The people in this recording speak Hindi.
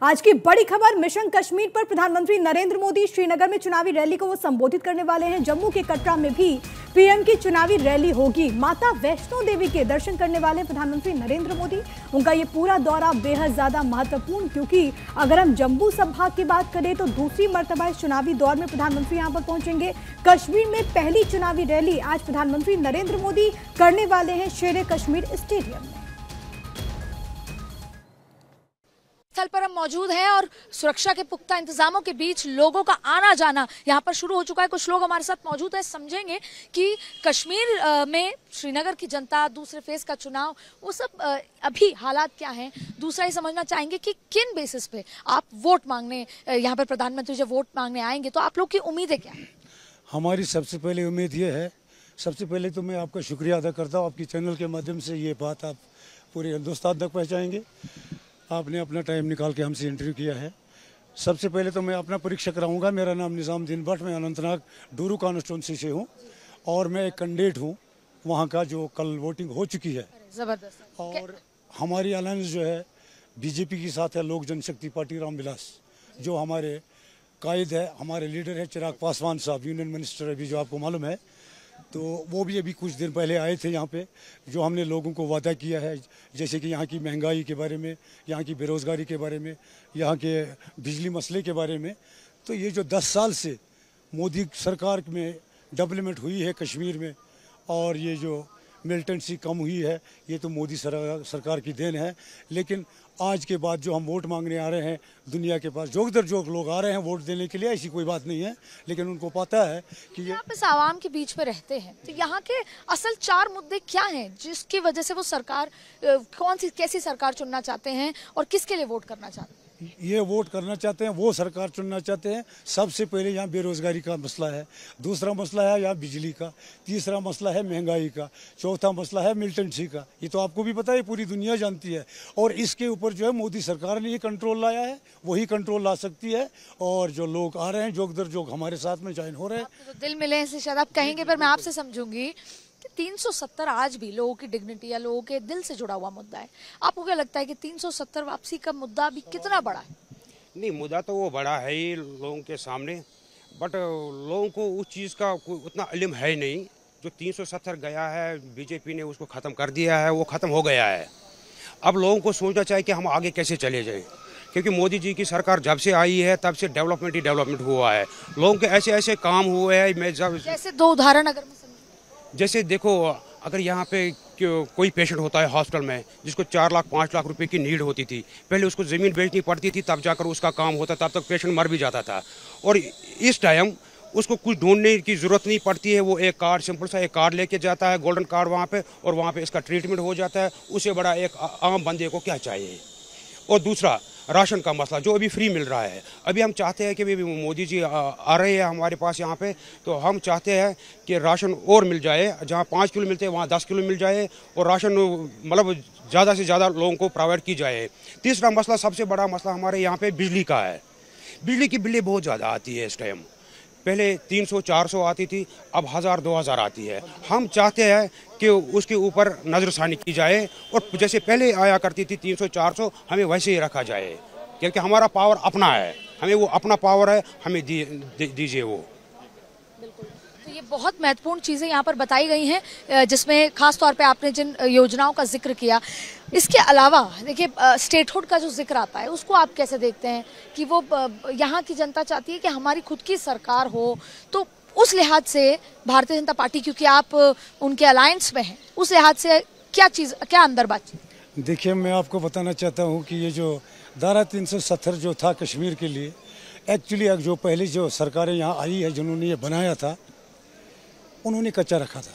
आज की बड़ी खबर मिशन कश्मीर पर प्रधानमंत्री नरेंद्र मोदी श्रीनगर में चुनावी रैली को वो संबोधित करने वाले हैं। जम्मू के कटरा में भी पीएम की चुनावी रैली होगी। माता वैष्णो देवी के दर्शन करने वाले प्रधानमंत्री नरेंद्र मोदी। उनका ये पूरा दौरा बेहद ज्यादा महत्वपूर्ण, क्योंकि अगर हम जम्मू संभाग की बात करें तो दूसरी मर्तबा इस चुनावी दौर में प्रधानमंत्री यहां पर पहुंचेंगे। कश्मीर में पहली चुनावी रैली आज प्रधानमंत्री नरेंद्र मोदी करने वाले हैं शेरे कश्मीर स्टेडियम में। स्थल पर हम मौजूद हैं और सुरक्षा के पुख्ता इंतजामों के बीच लोगों का आना जाना यहाँ पर शुरू हो चुका है। कुछ लोग हमारे साथ मौजूद हैं, समझेंगे कि कश्मीर में श्रीनगर की जनता, दूसरे फेज का चुनाव, वो सब अभी हालात क्या हैं। दूसरा ये समझना चाहेंगे कि किन बेसिस पे आप वोट मांगने यहाँ पर प्रधानमंत्री जब वोट मांगने आएंगे तो आप लोग की उम्मीदें क्या है। हमारी सबसे पहले उम्मीद ये है, सबसे पहले तो मैं आपका शुक्रिया अदा करता हूँ, आपकी चैनल के माध्यम से ये बात आप पूरे हिंदुस्तान तक पहुँचाएंगे। आपने अपना टाइम निकाल के हमसे इंटरव्यू किया है। सबसे पहले तो मैं अपना परीक्षा कराऊंगा। मेरा नाम निजामुद्दीन भट्ट, मैं अनंतनाग डूरू कॉन्स्टिट्यूंसी से हूं और मैं एक कैंडिडेट हूं वहां का, जो कल वोटिंग हो चुकी है। जबरदस्त। और हमारी अलायंस जो है बीजेपी के साथ है, लोक जनशक्ति पार्टी रामविलास, जो हमारे कायद है, हमारे लीडर है चिराग पासवान साहब, यूनियन मिनिस्टर अभी, जो आपको मालूम है। तो वो भी अभी कुछ दिन पहले आए थे यहाँ पे। जो हमने लोगों को वादा किया है, जैसे कि यहाँ की महंगाई के बारे में, यहाँ की बेरोज़गारी के बारे में, यहाँ के बिजली मसले के बारे में। तो ये जो 10 साल से मोदी सरकार में डेवलपमेंट हुई है कश्मीर में, और ये जो मिलिटेंसी कम हुई है, ये तो मोदी सरकार की देन है। लेकिन आज के बाद जो हम वोट मांगने आ रहे हैं, दुनिया के पास जोक दर जोक लोग आ रहे हैं वोट देने के लिए, ऐसी कोई बात नहीं है। लेकिन उनको पता है कि ये आप इस आवाम के बीच में रहते हैं, तो यहाँ के असल 4 मुद्दे क्या हैं जिसकी वजह से वो सरकार, कैसी सरकार चुनना चाहते हैं और किसके लिए वोट करना चाहते हैं। ये वोट करना चाहते हैं, वो सरकार चुनना चाहते हैं। सबसे पहले यहाँ बेरोजगारी का मसला है, दूसरा मसला है यहाँ बिजली का, तीसरा मसला है महंगाई का, चौथा मसला है मिलिटेंसी का। ये तो आपको भी पता है, पूरी दुनिया जानती है। और इसके ऊपर जो है मोदी सरकार ने ये कंट्रोल लाया है, वही कंट्रोल ला सकती है। और जो लोग आ रहे हैं जोक दर जोक हमारे साथ में ज्वाइन हो रहे हैं। तो दिल मिले से शायद आप कहेंगे, पर मैं आपसे समझूंगी कि 370 आज भी लोगों की डिग्निटी या लोगों के दिल से जुड़ा हुआ मुद्दा है। आपको क्या लगता है कि 370 वापसी का मुद्दा अभी कितना बड़ा है। नहीं, मुद्दा तो वो बड़ा है ही लोगों के सामने, बट लोगों को उस चीज़ का उतना इल्म है नहीं। जो 370 गया है, बीजेपी ने उसको ख़त्म कर दिया है, वो ख़त्म हो गया है। अब लोगों को सोचना चाहिए कि हम आगे कैसे चले जाएं, क्योंकि मोदी जी की सरकार जब से आई है तब से डेवलपमेंट ही डेवलपमेंट हुआ है। लोगों के ऐसे ऐसे काम हुए हैं। मैं जैसे 2 उदाहरण अगर मैं जैसे देखो, अगर यहाँ पे कोई पेशेंट होता है हॉस्पिटल में जिसको 4 लाख 5 लाख रुपए की नीड होती थी, पहले उसको ज़मीन बेचनी पड़ती थी, तब जाकर उसका काम होता, तब तक पेशेंट मर भी जाता था। और इस टाइम उसको कुछ ढूंढने की ज़रूरत नहीं पड़ती है। वो एक कार्ड, सिंपल सा एक कार्ड लेके जाता है, गोल्डन कार्ड वहाँ पे, और वहाँ पे इसका ट्रीटमेंट हो जाता है। उससे बड़ा एक आम बंदे को क्या चाहिए। और दूसरा राशन का मसला जो अभी फ्री मिल रहा है। अभी हम चाहते हैं कि भी मोदी जी आ रहे हैं हमारे पास यहाँ पे, तो हम चाहते हैं कि राशन और मिल जाए। जहाँ 5 किलो मिलते हैं वहाँ 10 किलो मिल जाए, और राशन मतलब ज़्यादा से ज़्यादा लोगों को प्रोवाइड की जाए। तीसरा मसला, सबसे बड़ा मसला हमारे यहाँ पे बिजली का है। बिजली की बिलें बहुत ज़्यादा आती है इस टाइम। पहले 300-400 आती थी, अब 1000-2000 आती है। हम चाहते हैं कि उसके ऊपर नज़रसानी की जाए, और जैसे पहले आया करती थी 300-400, हमें वैसे ही रखा जाए, क्योंकि हमारा पावर अपना है, हमें वो अपना पावर है, हमें दीजिए वो। बिल्कुल, तो ये बहुत महत्वपूर्ण चीज़ें यहाँ पर बताई गई हैं, जिसमें खास तौर पे आपने जिन योजनाओं का जिक्र किया। इसके अलावा देखिए, स्टेटहुड का जो जिक्र आता है उसको आप कैसे देखते हैं कि वो यहाँ की जनता चाहती है कि हमारी खुद की सरकार हो, तो उस लिहाज से भारतीय जनता पार्टी, क्योंकि आप उनके अलायंस में हैं, उस लिहाज से क्या अंदर बातचीत। देखिए, मैं आपको बताना चाहता हूँ कि ये जो धारा 370 जो था कश्मीर के लिए, एक्चुअली जो पहले जो सरकारें यहाँ आई है, जिन्होंने ये बनाया था, उन्होंने कच्चा रखा था।